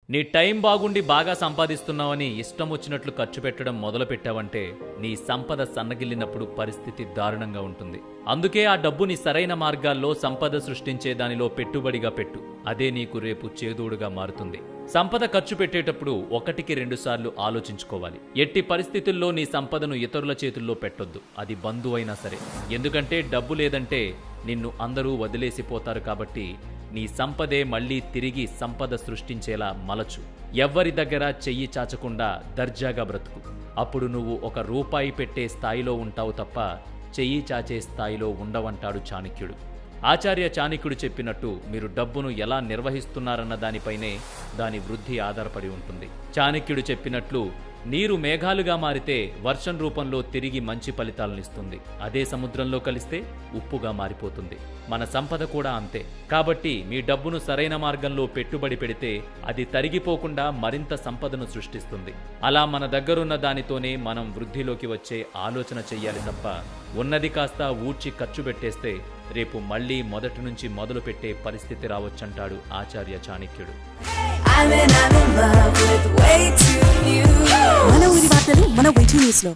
నీ టైం బాగుండి బాగా సంపాదిస్తున్నావని ఇష్టం వచ్చినట్లు ఖర్చు పెట్టడం మొదలుపెట్టావంటే నీ సంపద సన్నగిల్లినప్పుడు పరిస్థితి దారుణంగా ఉంటుంది. అందుకే ఆ డబ్బుని సరైన మార్గాల్లో సంపద సృష్టించే దానిలో పెట్టుబడిగా పెట్టు. అదే నీకు రేపు చేదోడుగా మారుతుంది. సంపద ఖర్చు పెట్టేటప్పుడు 1-2 సార్లు ఆలోచించుకోవాలి. ఎట్టి పరిస్థితుల్లో నీ సంపదను ఇతరుల చేతుల్లో పెట్టొద్దు, అది బంధువైనా సరే. ఎందుకంటే డబ్బు లేదంటే నిన్ను అందరూ వదిలేసిపోతారు. కాబట్టి నీ సంపదే మళ్లీ తిరిగి సంపద సృష్టించేలా మలచు. ఎవ్వరి దగ్గర చెయ్యి చాచకుండా దర్జాగా బ్రతుకు. అప్పుడు నువ్వు ₹1 పెట్టే స్థాయిలో ఉంటావు తప్ప చెయ్యి చాచే స్థాయిలో ఉండవంటాడు చాణక్యుడు. ఆచార్య చాణక్యుడు చెప్పినట్టు మీరు డబ్బును ఎలా నిర్వహిస్తున్నారన్న దానిపైనే దాని వృద్ధి ఆధారపడి ఉంటుంది. చాణక్యుడు చెప్పినట్లు నీరు మేఘాలుగా మారితే వర్షం రూపంలో తిరిగి మంచి ఫలితాలనిస్తుంది. అదే సముద్రంలో కలిస్తే ఉప్పుగా మారిపోతుంది. మన సంపద కూడా అంతే. కాబట్టి మీ డబ్బును సరైన మార్గంలో పెట్టుబడి పెడితే అది తరిగిపోకుండా మరింత సంపదను సృష్టిస్తుంది. అలా మన దగ్గరున్న దానితోనే మనం వృద్ధిలోకి వచ్చే ఆలోచన చెయ్యాలి తప్ప ఉన్నది కాస్త ఊడ్చి ఖర్చు పెట్టేస్తే రేపు మళ్లీ మొదటి నుంచి మొదలు పెట్టే పరిస్థితి రావచ్చంటాడు ఆచార్య చాణక్యుడు. మన ఊరి వార్తలు మన WayToNews లో